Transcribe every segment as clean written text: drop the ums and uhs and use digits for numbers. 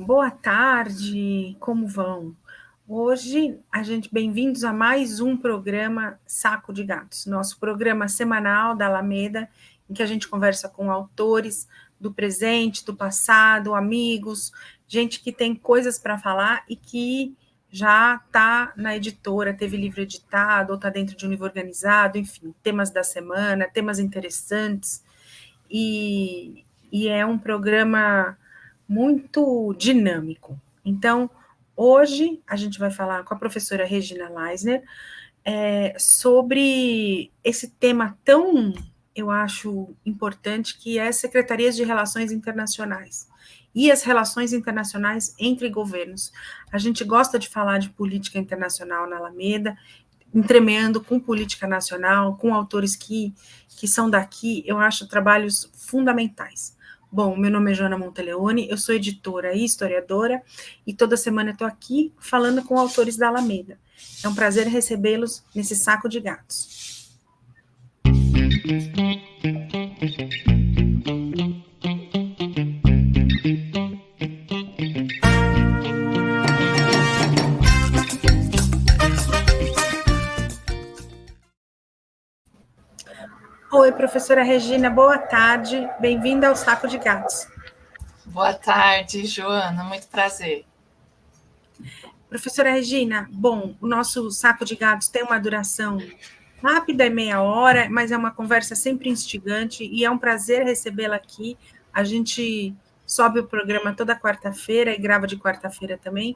Boa tarde, como vão? Hoje, bem-vindos a mais um programa Saco de Gatos, nosso programa semanal da Alameda, em que a gente conversa com autores do presente, do passado, amigos, gente que tem coisas para falar e que já está na editora, teve livro editado, ou está dentro de um livro organizado, enfim, temas da semana, temas interessantes, e é um programa muito dinâmico. Então, hoje a gente vai falar com a professora Regina Leisner sobre esse tema tão, eu acho, importante, que é secretarias de relações internacionais e as relações internacionais entre governos. A gente gosta de falar de política internacional na Alameda, entremeando com política nacional, com autores que são daqui, eu acho trabalhos fundamentais. Bom, meu nome é Joana Monteleone, eu sou editora e historiadora, e toda semana eu estou aqui falando com autores da Alameda. É um prazer recebê-los nesse saco de gatos. Oi, professora Regina, boa tarde, bem-vinda ao Saco de Gatos. Boa tarde, Joana, muito prazer. Professora Regina, bom, o nosso Saco de Gatos tem uma duração rápida, é meia hora, mas é uma conversa sempre instigante e é um prazer recebê-la aqui. A gente sobe o programa toda quarta-feira e grava de quarta-feira também,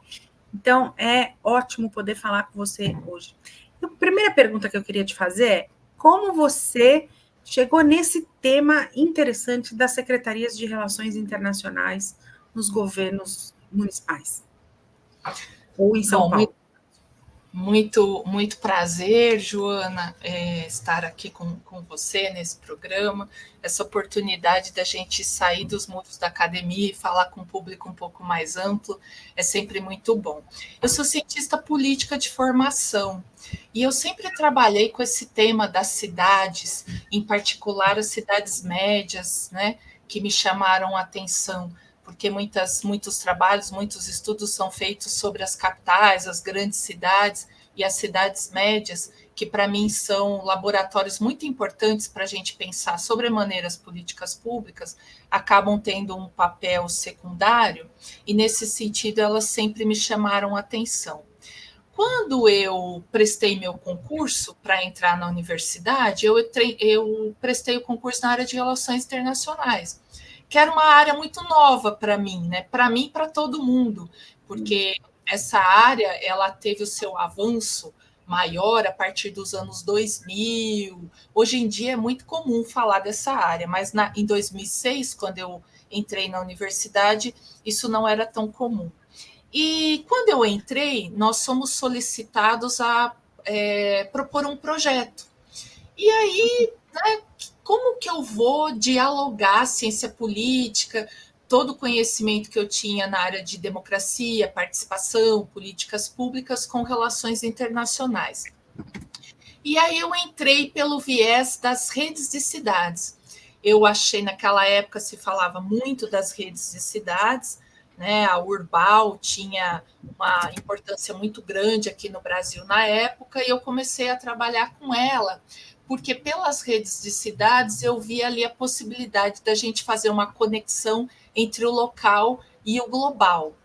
então é ótimo poder falar com você hoje. A primeira pergunta que eu queria te fazer é: como você chegou nesse tema interessante das secretarias de relações internacionais nos governos municipais? Ou em São Paulo? Muito prazer, Joana, estar aqui com você nesse programa, essa oportunidade da gente sair dos muros da academia e falar com um público um pouco mais amplo, é sempre muito bom. Eu sou cientista política de formação, e eu sempre trabalhei com esse tema das cidades, em particular as cidades médias, né, que me chamaram a atenção, porque muitos trabalhos, muitos estudos são feitos sobre as capitais, as grandes cidades e as cidades médias, que para mim são laboratórios muito importantes para a gente pensar sobre maneiras políticas públicas, acabam tendo um papel secundário, e nesse sentido elas sempre me chamaram a atenção. Quando eu prestei meu concurso para entrar na universidade, eu prestei o concurso na área de relações internacionais, que era uma área muito nova para mim, né? Para mim e para todo mundo, porque essa área ela teve o seu avanço maior a partir dos anos 2000. Hoje em dia é muito comum falar dessa área, mas em 2006, quando eu entrei na universidade, isso não era tão comum. E quando eu entrei, nós somos solicitados a propor um projeto. E aí, né, como que eu vou dialogar ciência política, todo o conhecimento que eu tinha na área de democracia, participação, políticas públicas com relações internacionais? E aí eu entrei pelo viés das redes de cidades. Eu achei, naquela época se falava muito das redes de cidades, né? A Urbal tinha uma importância muito grande aqui no Brasil na época, e eu comecei a trabalhar com ela, porque pelas redes de cidades eu vi ali a possibilidade da gente fazer uma conexão entre o local e o global.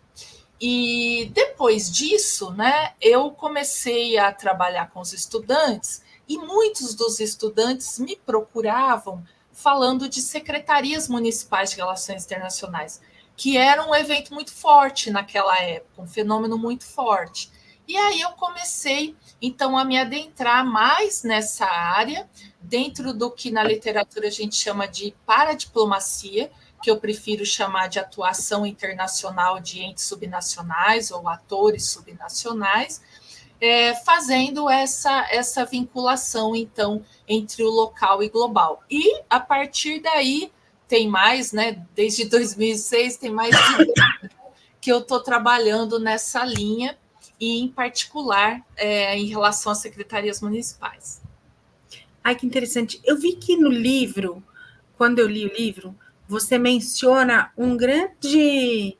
E depois disso, né, eu comecei a trabalhar com os estudantes, e muitos dos estudantes me procuravam falando de secretarias municipais de relações internacionais, que era um evento muito forte naquela época, um fenômeno muito forte. E aí eu comecei, então, a me adentrar mais nessa área, dentro do que na literatura a gente chama de paradiplomacia, que eu prefiro chamar de atuação internacional de entes subnacionais ou atores subnacionais, fazendo essa vinculação, então, entre o local e global. E, a partir daí, tem mais, né? Desde 2006, tem mais de que eu estou trabalhando nessa linha, e, em particular, em relação às secretarias municipais. Ai, que interessante. Eu vi que no livro, quando eu li o livro, você menciona um grande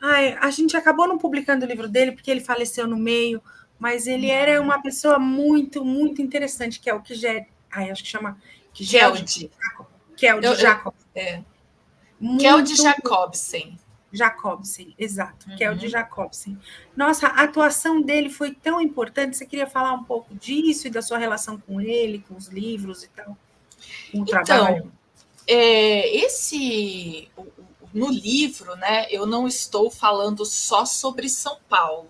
A gente acabou não publicando o livro dele porque ele faleceu no meio, mas ele era uma pessoa muito, muito interessante, que é o Kjell, acho que chama Kjeld. Kjeld Jacob. Kjeld Jacobsen. Jacobsen, exato, Kjeld Jacobsen. Nossa, a atuação dele foi tão importante. Você queria falar um pouco disso e da sua relação com ele, com os livros e tal? Com o trabalho? No livro, né, eu não estou falando só sobre São Paulo.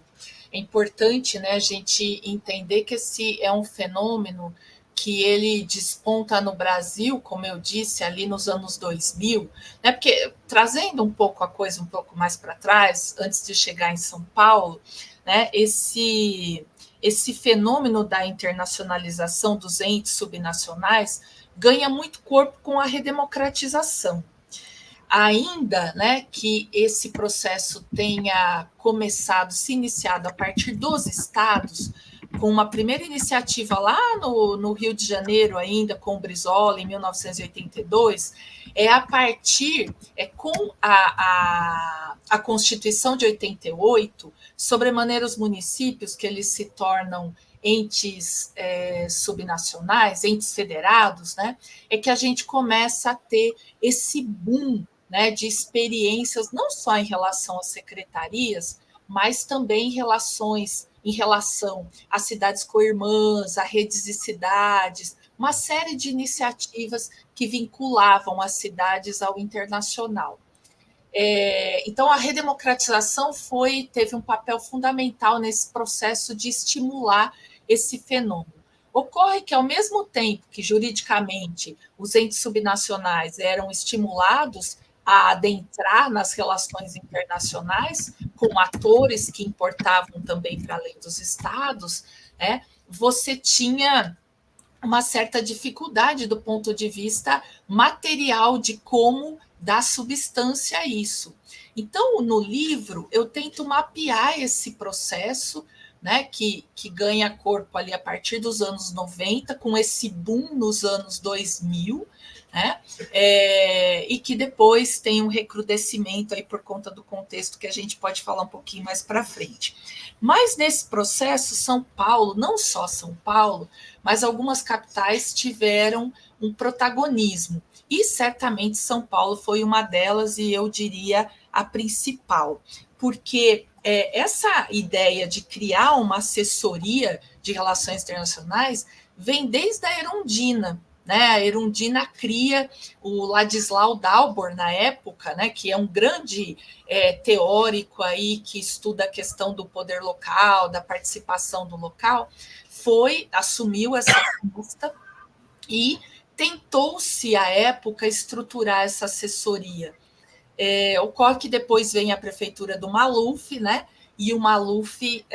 É importante, né, a gente entender que esse é um fenômeno que ele desponta no Brasil, como eu disse, ali nos anos 2000, né, porque trazendo um pouco a coisa um pouco mais para trás, antes de chegar em São Paulo, né, esse fenômeno da internacionalização dos entes subnacionais ganha muito corpo com a redemocratização. Ainda, né, que esse processo tenha começado, se iniciado a partir dos estados, com uma primeira iniciativa lá no Rio de Janeiro, ainda com o Brizola, em 1982, a partir, com a Constituição de 88, sobremaneira os municípios, que eles se tornam entes subnacionais, entes federados, né, é que a gente começa a ter esse boom, né, de experiências, não só em relação às secretarias, mas também em relação às cidades co-irmãs, a redes de cidades, uma série de iniciativas que vinculavam as cidades ao internacional. Então, a redemocratização teve um papel fundamental nesse processo de estimular esse fenômeno. Ocorre que, ao mesmo tempo que, juridicamente, os entes subnacionais eram estimulados a adentrar nas relações internacionais, com atores que importavam também para além dos estados, né, você tinha uma certa dificuldade do ponto de vista material de como dar substância a isso. Então, no livro, eu tento mapear esse processo, né, que ganha corpo ali a partir dos anos 90, com esse boom nos anos 2000, né, e que depois tem um recrudescimento aí por conta do contexto que a gente pode falar um pouquinho mais para frente. Mas nesse processo, São Paulo, não só São Paulo, mas algumas capitais tiveram um protagonismo. E certamente São Paulo foi uma delas, e eu diria a principal, porque essa ideia de criar uma assessoria de relações internacionais vem desde a Erundina. Né? A Erundina cria o Ladislau Dalbor na época, né, que é um grande teórico aí que estuda a questão do poder local, da participação do local, assumiu essa pasta e tentou-se, à época, estruturar essa assessoria. Ocorre que depois vem a prefeitura do Maluf, né? E o Maluf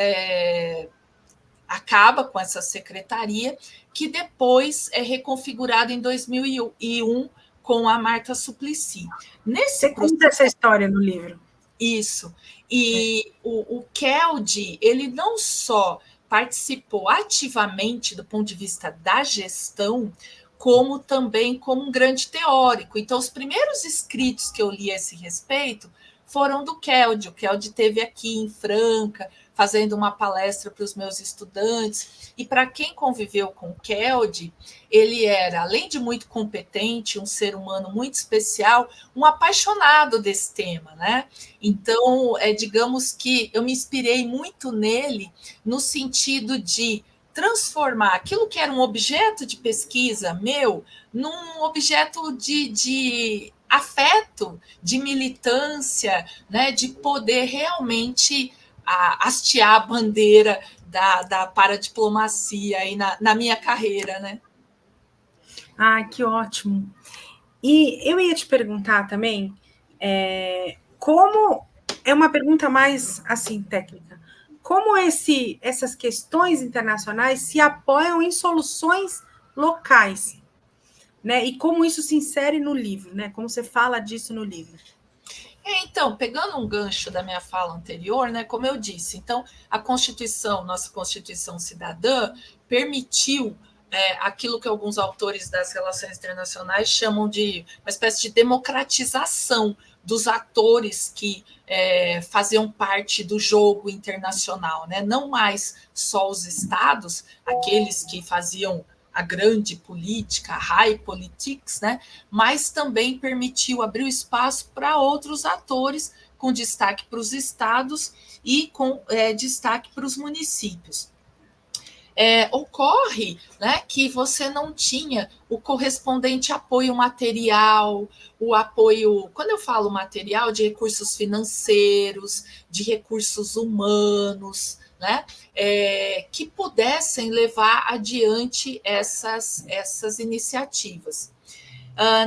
acaba com essa secretaria, que depois é reconfigurada em 2001 com a Marta Suplicy. Você conta essa história no livro. Isso. E o Kjeld, ele não só participou ativamente do ponto de vista da gestão, como também como um grande teórico. Então, os primeiros escritos que eu li a esse respeito foram do Kjeld. O Kjeld esteve aqui em Franca, fazendo uma palestra para os meus estudantes. E para quem conviveu com o Kjeld, ele era, além de muito competente, um ser humano muito especial, um apaixonado desse tema, né? Então, digamos que eu me inspirei muito nele no sentido de transformar aquilo que era um objeto de pesquisa meu num objeto de afeto, de militância, né, de poder realmente hastear a bandeira da paradiplomacia aí na minha carreira, né? Que ótimo. E eu ia te perguntar também, como é uma pergunta mais assim técnica, como essas questões internacionais se apoiam em soluções locais, né? E como isso se insere no livro, né? Como você fala disso no livro? Então, pegando um gancho da minha fala anterior, né, como eu disse, então a Constituição, nossa Constituição Cidadã, permitiu aquilo que alguns autores das relações internacionais chamam de uma espécie de democratização dos atores que faziam parte do jogo internacional, né? Não mais só os estados, aqueles que faziam a grande política, a high politics, né? Mas também permitiu abrir o espaço para outros atores, com destaque para os estados e com destaque para os municípios. Ocorre, né, que você não tinha o correspondente apoio material, o apoio, quando eu falo material, de recursos financeiros, de recursos humanos, né, que pudessem levar adiante essas iniciativas.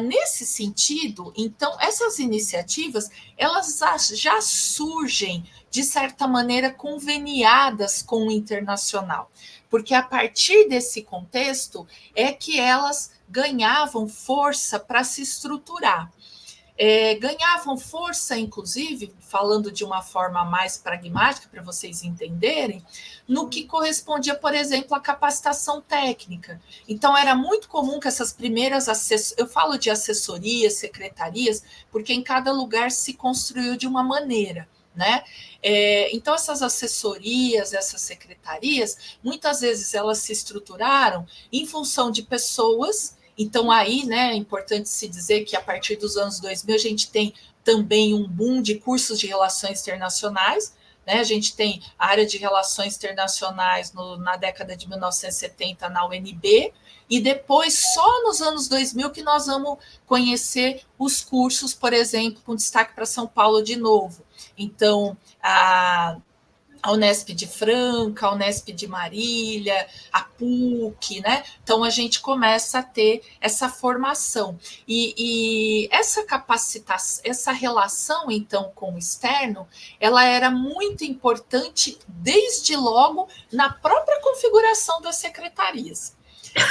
Nesse sentido, então, essas iniciativas, elas já surgem, de certa maneira, conveniadas com o internacional, porque a partir desse contexto é que elas ganhavam força para se estruturar. Ganhavam força, inclusive, falando de uma forma mais pragmática, para vocês entenderem, no que correspondia, por exemplo, à capacitação técnica. Então, era muito comum que essas primeiras eu falo de assessorias, secretarias, porque em cada lugar se construiu de uma maneira, né? Então, essas assessorias, essas secretarias, muitas vezes elas se estruturaram em função de pessoas. Então, aí, né, é importante se dizer que a partir dos anos 2000 a gente tem também um boom de cursos de relações internacionais, né? A gente tem a área de relações internacionais na década de 1970 na UNB, e depois, só nos anos 2000, que nós vamos conhecer os cursos, por exemplo, com destaque para São Paulo de novo. Então, a Unesp de Franca, a Unesp de Marília, a PUC, né? Então a gente começa a ter essa formação. E essa capacitação, essa relação, então, com o externo, ela era muito importante desde logo na própria configuração das secretarias.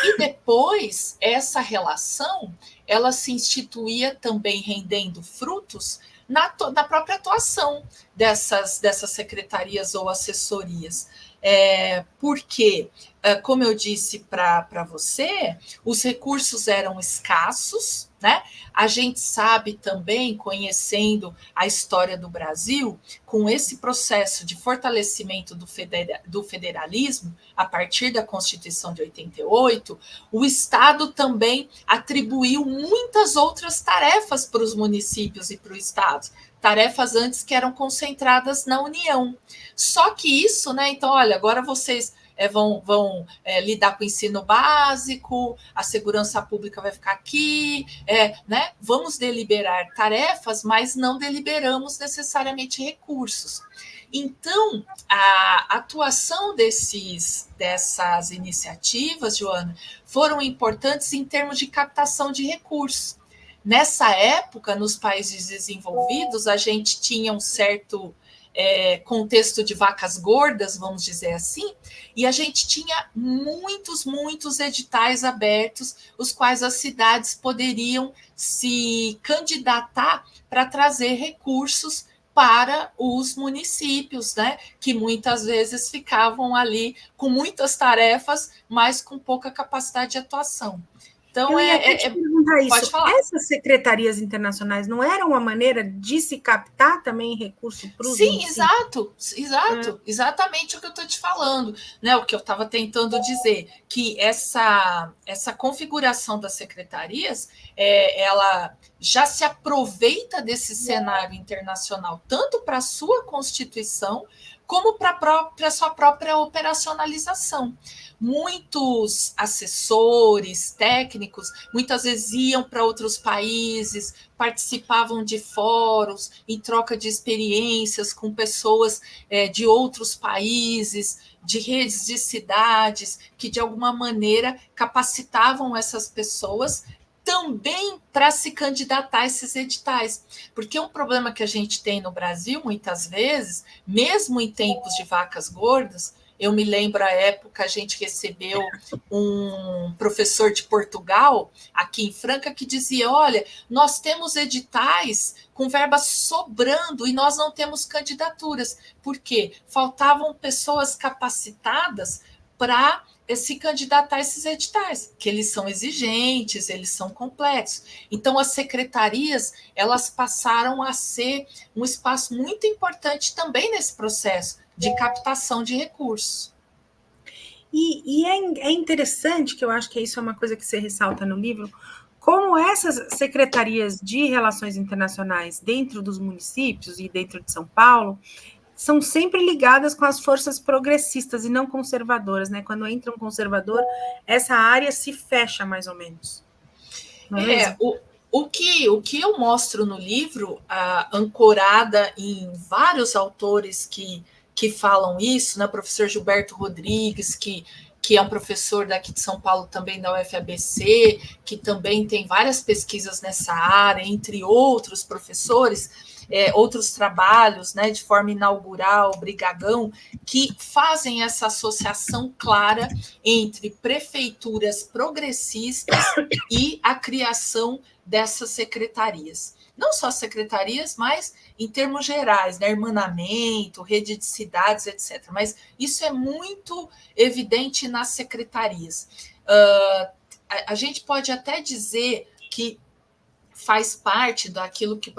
E depois, essa relação, ela se instituía também rendendo frutos na própria atuação dessas secretarias ou assessorias. Porque, como eu disse para você, os recursos eram escassos, né? A gente sabe também, conhecendo a história do Brasil, com esse processo de fortalecimento do federalismo, a partir da Constituição de 88, o Estado também atribuiu muitas outras tarefas para os municípios e para o Estado, tarefas antes que eram concentradas na União. Só que isso, né? Então, olha, agora vocês vão lidar com o ensino básico, a segurança pública vai ficar aqui, né? Vamos deliberar tarefas, mas não deliberamos necessariamente recursos. Então, a atuação dessas iniciativas, Joana, foram importantes em termos de captação de recursos. Nessa época, nos países desenvolvidos, a gente tinha um certo contexto de vacas gordas, vamos dizer assim, e a gente tinha muitos editais abertos, os quais as cidades poderiam se candidatar para trazer recursos para os municípios, né, que muitas vezes ficavam ali com muitas tarefas, mas com pouca capacidade de atuação. Então, eu ia até te perguntar isso. Pode falar. Essas secretarias internacionais não eram uma maneira de se captar também recurso para os municípios? Exato. Exatamente o que eu estou te falando, né? O que eu estava tentando dizer, que essa configuração das secretarias, ela já se aproveita desse cenário internacional, tanto para a sua Constituição, como para a sua própria operacionalização. Muitos assessores, técnicos, muitas vezes iam para outros países, participavam de fóruns em troca de experiências com pessoas de outros países, de redes de cidades, que de alguma maneira capacitavam essas pessoas também para se candidatar a esses editais. Porque um problema que a gente tem no Brasil, muitas vezes, mesmo em tempos de vacas gordas, eu me lembro a época, a gente recebeu um professor de Portugal, aqui em Franca, que dizia, olha, nós temos editais com verbas sobrando e nós não temos candidaturas. Por quê? Faltavam pessoas capacitadas para se candidatar a esses editais, que eles são exigentes, eles são complexos. Então, as secretarias, elas passaram a ser um espaço muito importante também nesse processo de captação de recursos. E é interessante, que eu acho que isso é uma coisa que você ressalta no livro, como essas secretarias de relações internacionais dentro dos municípios e dentro de São Paulo são sempre ligadas com as forças progressistas e não conservadoras, né? Quando entra um conservador, essa área se fecha mais ou menos. Não é mesmo? O que eu mostro no livro, ancorada em vários autores que falam isso, né? O professor Gilberto Rodrigues, que é um professor daqui de São Paulo, também da UFABC, que também tem várias pesquisas nessa área, entre outros professores, outros trabalhos, né, de forma inaugural, Brigadão, que fazem essa associação clara entre prefeituras progressistas e a criação dessas secretarias. Não só secretarias, mas em termos gerais, né, hermanamento, rede de cidades, etc. Mas isso é muito evidente nas secretarias. A gente pode até dizer que faz parte daquilo que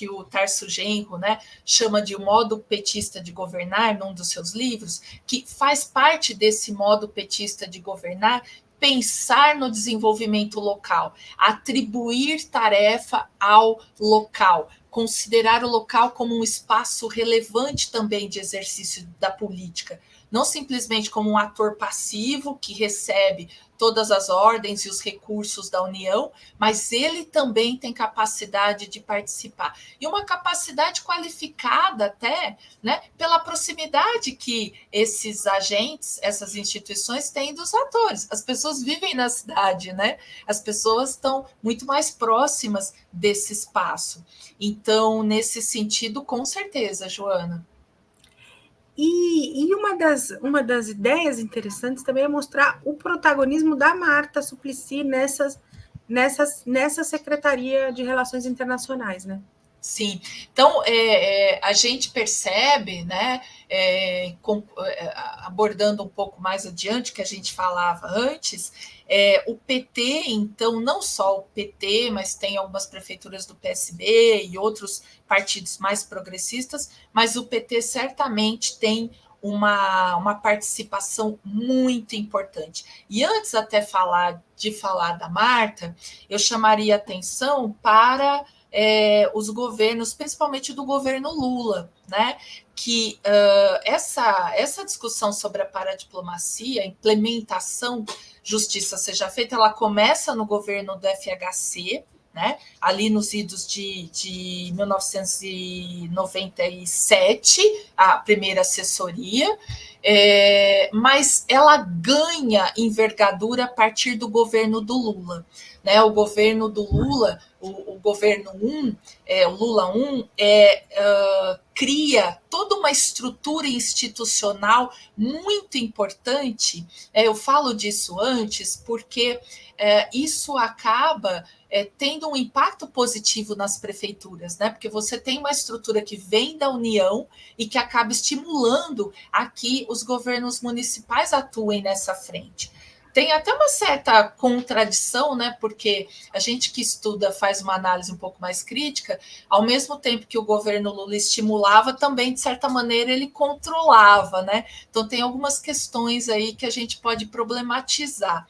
o Tarso Genro, né, chama de modo petista de governar, num dos seus livros, que faz parte desse modo petista de governar pensar no desenvolvimento local, atribuir tarefa ao local, considerar o local como um espaço relevante também de exercício da política, não simplesmente como um ator passivo que recebe todas as ordens e os recursos da União, mas ele também tem capacidade de participar. E uma capacidade qualificada até, né, pela proximidade que esses agentes, essas instituições têm dos atores. As pessoas vivem na cidade, né? As pessoas estão muito mais próximas desse espaço. Então, nesse sentido, com certeza, Joana. E uma das ideias interessantes também é mostrar o protagonismo da Marta Suplicy nessa Secretaria de Relações Internacionais, né? Sim, então a gente percebe, né, abordando um pouco mais adiante que a gente falava antes, o PT, então, não só o PT, mas tem algumas prefeituras do PSB e outros partidos mais progressistas, mas o PT certamente tem uma participação muito importante. E antes até de falar da Marta, eu chamaria atenção para os governos, principalmente do governo Lula, né? Que essa discussão sobre a paradiplomacia, a implementação justiça seja feita, ela começa no governo do FHC, né? Ali nos idos de 1997, a primeira assessoria, mas ela ganha envergadura a partir do governo do Lula. Né? O governo do Lula, o governo 1, o Lula 1, cria toda uma estrutura institucional muito importante. Eu falo disso antes porque isso acaba tendo um impacto positivo nas prefeituras, né? Porque você tem uma estrutura que vem da União e que acaba estimulando a que os governos municipais atuem nessa frente. Tem até uma certa contradição, né? Porque a gente que estuda faz uma análise um pouco mais crítica, ao mesmo tempo que o governo Lula estimulava, também, de certa maneira, ele controlava, né? Então, tem algumas questões aí que a gente pode problematizar.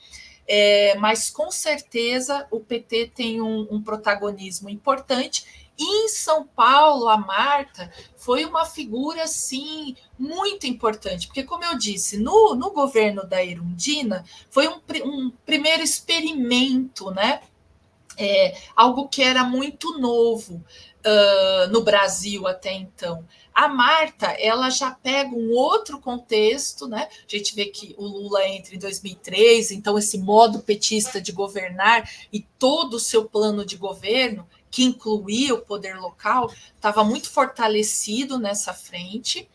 Mas, com certeza, o PT tem um protagonismo importante. E em São Paulo, a Marta foi uma figura, assim, muito importante, porque, como eu disse, no governo da Erundina, foi um primeiro experimento, né? Algo que era muito novo no Brasil até então. A Marta, ela já pega um outro contexto, né? A gente vê que o Lula entra em 2003, então esse modo petista de governar e todo o seu plano de governo, que incluía o poder local, estava muito fortalecido nessa frente,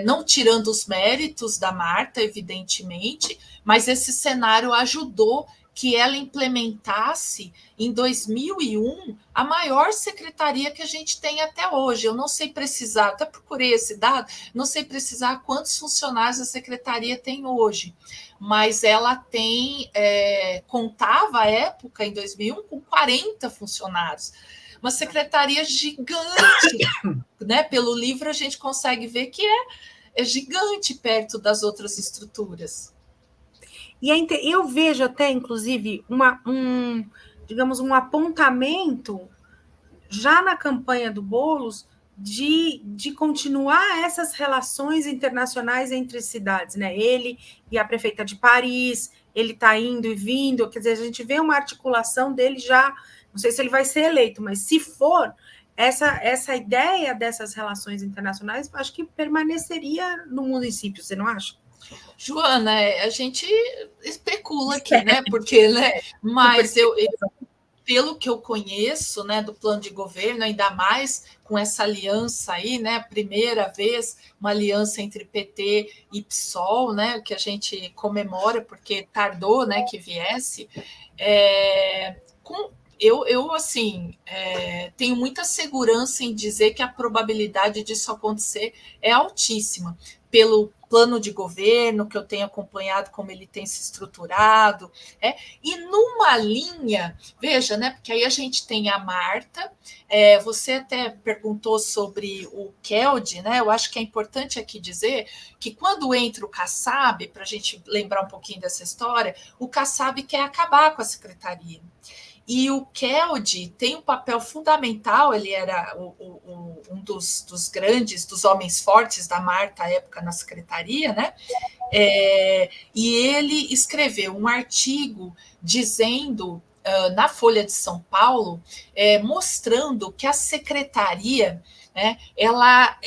não tirando os méritos da Marta, evidentemente, mas esse cenário ajudou que ela implementasse em 2001 a maior secretaria que a gente tem até hoje. Eu não sei precisar, até procurei esse dado, não sei precisar quantos funcionários a secretaria tem hoje, mas ela contava à época, em 2001, com 40 funcionários. Uma secretaria gigante, né? Pelo livro a gente consegue ver que é gigante perto das outras estruturas. E eu vejo até, inclusive, digamos, um apontamento já na campanha do Boulos de continuar essas relações internacionais entre cidades, né? Ele e a prefeita de Paris, ele está indo e vindo, quer dizer, a gente vê uma articulação dele já, não sei se ele vai ser eleito, mas se for, essa ideia dessas relações internacionais, acho que permaneceria no município, você não acha? Joana, a gente especula aqui, né? Porque, né? Mas pelo que eu conheço, né, do plano de governo, ainda mais com essa aliança aí, né, primeira vez, uma aliança entre PT e PSOL, né, que a gente comemora porque tardou, né, que viesse, eu assim, tenho muita segurança em dizer que a probabilidade disso acontecer é altíssima, pelo plano de governo que eu tenho acompanhado, como ele tem se estruturado, e numa linha, veja, né, porque aí a gente tem a Marta, você até perguntou sobre o Keld, né, eu acho que é importante aqui dizer que quando entra o Kassab, para a gente lembrar um pouquinho dessa história, o Kassab quer acabar com a secretaria. E o Keld tem um papel fundamental, ele era um dos grandes, dos homens fortes da Marta à época na secretaria, né? E ele escreveu um artigo dizendo, na Folha de São Paulo, mostrando que a secretaria, né, ela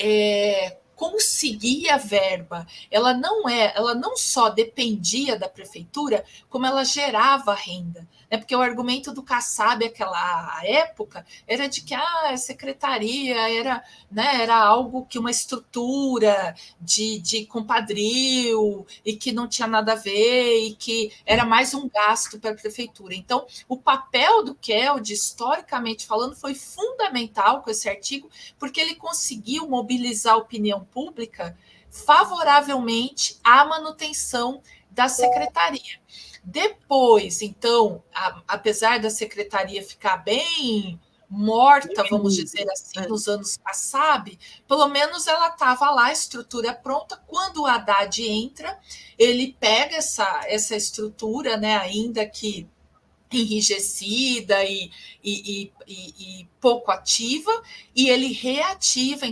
conseguia verba, ela não só dependia da prefeitura, como ela gerava renda. Porque o argumento do Kassab naquela época era de que a secretaria era algo que uma estrutura de compadrio e que não tinha nada a ver e que era mais um gasto para a prefeitura. Então, o papel do Keld, historicamente falando, foi fundamental com esse artigo, porque ele conseguiu mobilizar a opinião pública favoravelmente à manutenção da secretaria. Depois, então, apesar da secretaria ficar bem morta, vamos dizer assim, nos anos Kassab, pelo menos ela estava lá, a estrutura pronta. Quando o Haddad entra, ele pega essa estrutura, né, ainda que enrijecida e pouco ativa, e ele reativa,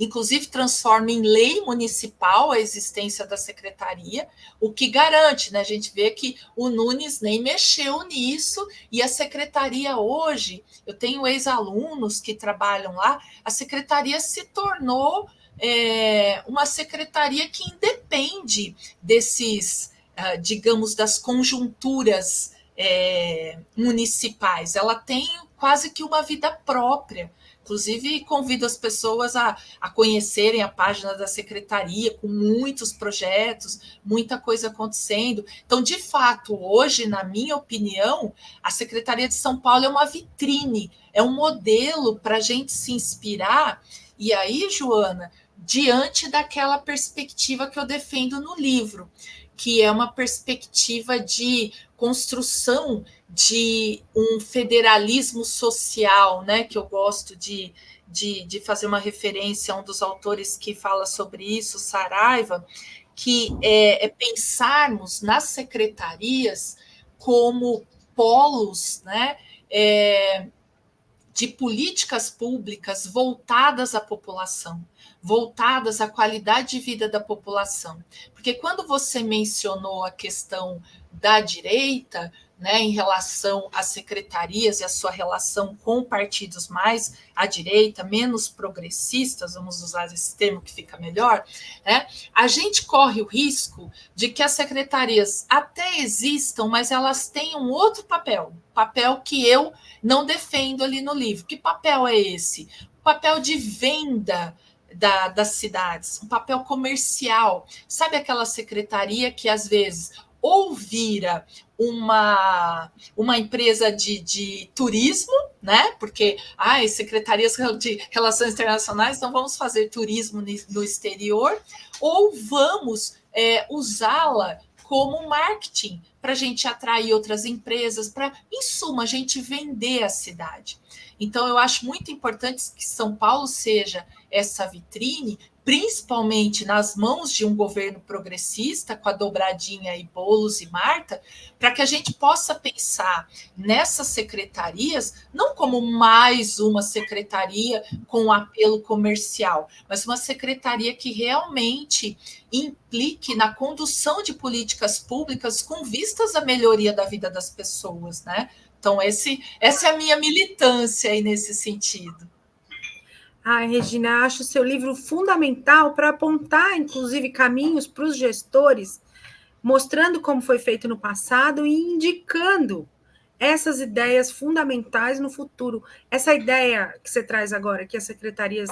inclusive transforma em lei municipal a existência da secretaria, o que garante, né? A gente vê que o Nunes nem mexeu nisso, e a secretaria hoje, eu tenho ex-alunos que trabalham lá, a secretaria se tornou uma secretaria que independe desses, digamos, das conjunturas municipais. Ela tem quase que uma vida própria. Inclusive, convido as pessoas a conhecerem a página da secretaria, com muitos projetos, muita coisa acontecendo. Então, de fato, hoje, na minha opinião, a Secretaria de São Paulo é uma vitrine, é um modelo para a gente se inspirar. E aí, Joana, diante daquela perspectiva que eu defendo no livro, que é uma perspectiva de construção de um federalismo social, né, que eu gosto de fazer uma referência a um dos autores que fala sobre isso, Saraiva, que é pensarmos nas secretarias como polos, né, de políticas públicas voltadas à população, voltadas à qualidade de vida da população. Porque quando você mencionou a questão da direita, né, em relação às secretarias e a sua relação com partidos mais à direita, menos progressistas, vamos usar esse termo que fica melhor, né, a gente corre o risco de que as secretarias até existam, mas elas têm um outro papel que eu não defendo ali no livro. Que papel é esse? O papel de venda das cidades, um papel comercial. Sabe aquela secretaria que às vezes ou vira uma empresa de turismo, né? Porque as secretarias de relações internacionais não vamos fazer turismo no exterior, ou vamos usá-la como marketing para a gente atrair outras empresas, para, em suma, a gente vender a cidade. Então, eu acho muito importante que São Paulo seja essa vitrine, principalmente nas mãos de um governo progressista, com a dobradinha e Boulos e Marta, para que a gente possa pensar nessas secretarias não como mais uma secretaria com um apelo comercial, mas uma secretaria que realmente implique na condução de políticas públicas com vistas à melhoria da vida das pessoas, né? Então, essa é a minha militância aí nesse sentido. Regina, acho o seu livro fundamental para apontar, inclusive, caminhos para os gestores, mostrando como foi feito no passado e indicando essas ideias fundamentais no futuro. Essa ideia que você traz agora, que as secretarias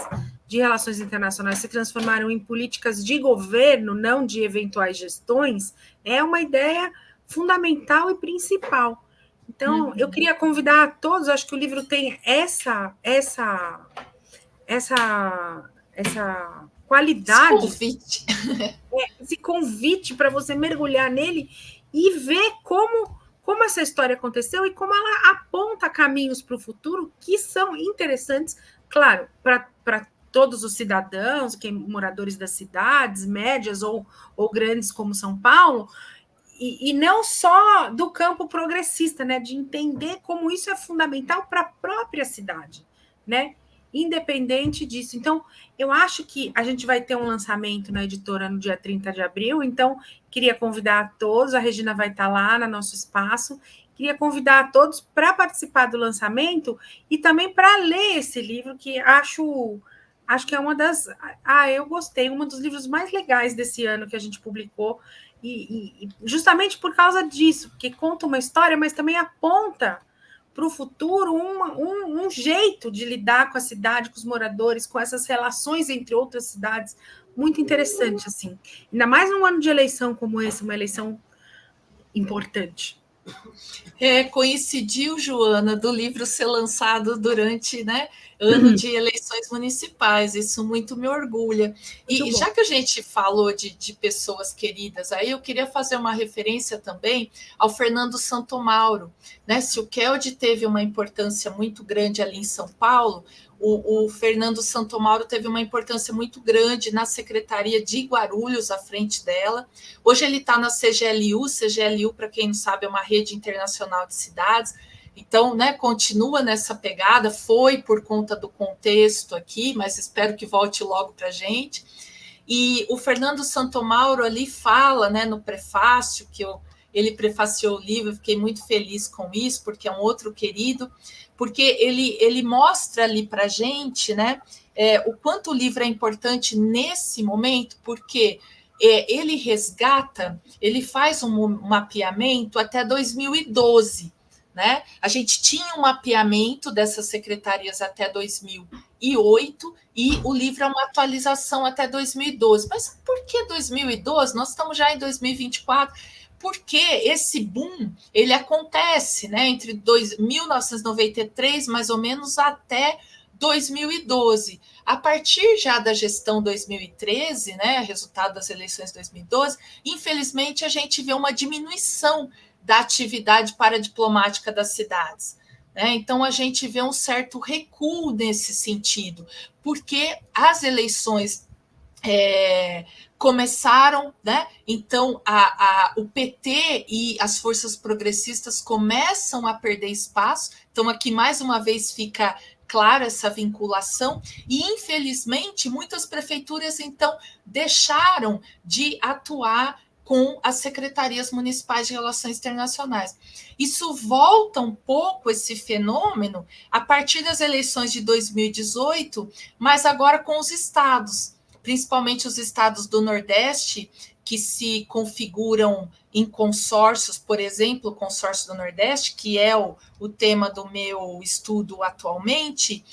de relações internacionais se transformaram em políticas de governo, não de eventuais gestões, é uma ideia fundamental e principal. Então, eu queria convidar a todos, acho que o livro tem essa qualidade, esse convite para você mergulhar nele e ver como essa história aconteceu e como ela aponta caminhos para o futuro que são interessantes, claro, para todos os cidadãos, moradores das cidades, médias ou grandes como São Paulo, e não só do campo progressista, né, de entender como isso é fundamental para a própria cidade, né? Independente disso. Então, eu acho que a gente vai ter um lançamento na editora no dia 30 de abril, então queria convidar a todos, a Regina vai estar lá no nosso espaço, queria convidar a todos para participar do lançamento e também para ler esse livro, que acho que é uma das... eu gostei, um dos livros mais legais desse ano que a gente publicou, e justamente por causa disso, que conta uma história, mas também aponta para o futuro um jeito de lidar com a cidade, com os moradores, com essas relações entre outras cidades, muito interessante, assim. Ainda mais num ano de eleição como esse, uma eleição importante. Coincidiu, Joana, do livro ser lançado durante, né, ano de eleições municipais, isso muito me orgulha. E já que a gente falou de pessoas queridas, aí eu queria fazer uma referência também ao Fernando Santomauro, né? Se o Keld teve uma importância muito grande ali em São Paulo, o Fernando Santomauro teve uma importância muito grande na Secretaria de Guarulhos, à frente dela. Hoje ele está na CGLU, para quem não sabe, é uma rede internacional de cidades. Então, né, continua nessa pegada, foi por conta do contexto aqui, mas espero que volte logo para a gente. E o Fernando Santomauro ali fala, né, no prefácio, ele prefaciou o livro, eu fiquei muito feliz com isso, porque é um outro querido, porque ele mostra ali para a gente, né, o quanto o livro é importante nesse momento, porque ele resgata, ele faz um mapeamento até 2012, né? A gente tinha um mapeamento dessas secretarias até 2008 e o livro é uma atualização até 2012. Mas por que 2012? Nós estamos já em 2024. Porque esse boom ele acontece, né, entre 1993 mais ou menos até 2012. A partir já da gestão 2013, né, resultado das eleições de 2012, infelizmente a gente vê uma diminuição da atividade paradiplomática das cidades. Né? Então a gente vê um certo recuo nesse sentido, porque as eleições começaram, né? Então o PT e as forças progressistas começam a perder espaço. Então aqui mais uma vez fica clara essa vinculação e infelizmente muitas prefeituras então deixaram de atuar com as secretarias municipais de relações internacionais. Isso volta um pouco esse fenômeno a partir das eleições de 2018, mas agora com os estados, principalmente os estados do Nordeste, que se configuram em consórcios, por exemplo, o consórcio do Nordeste, que é o tema do meu estudo atualmente,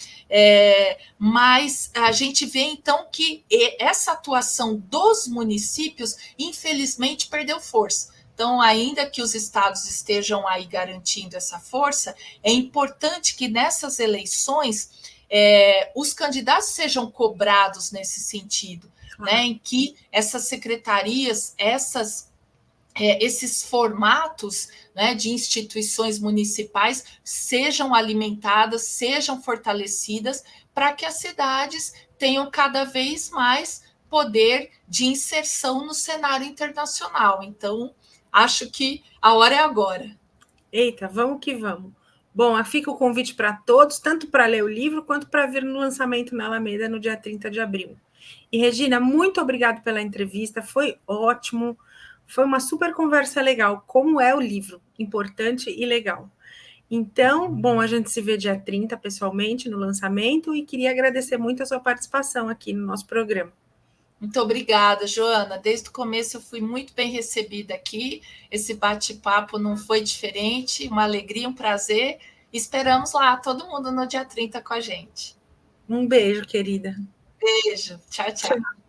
mas a gente vê, então, que essa atuação dos municípios, infelizmente, perdeu força. Então, ainda que os estados estejam aí garantindo essa força, é importante que nessas eleições os candidatos sejam cobrados nesse sentido, né, em que essas secretarias, esses formatos, né, de instituições municipais sejam alimentadas, sejam fortalecidas, para que as cidades tenham cada vez mais poder de inserção no cenário internacional. Então, acho que a hora é agora. Eita, vamos que vamos. Bom, fica o convite para todos, tanto para ler o livro, quanto para vir no lançamento na Alameda no dia 30 de abril. E, Regina, muito obrigada pela entrevista, foi ótimo, foi uma super conversa legal, como é o livro, importante e legal. Então, bom, a gente se vê dia 30 pessoalmente no lançamento e queria agradecer muito a sua participação aqui no nosso programa. Muito obrigada, Joana. Desde o começo eu fui muito bem recebida aqui. Esse bate-papo não foi diferente, uma alegria, um prazer. Esperamos lá todo mundo no dia 30 com a gente. Um beijo, querida. Beijo. Tchau, tchau.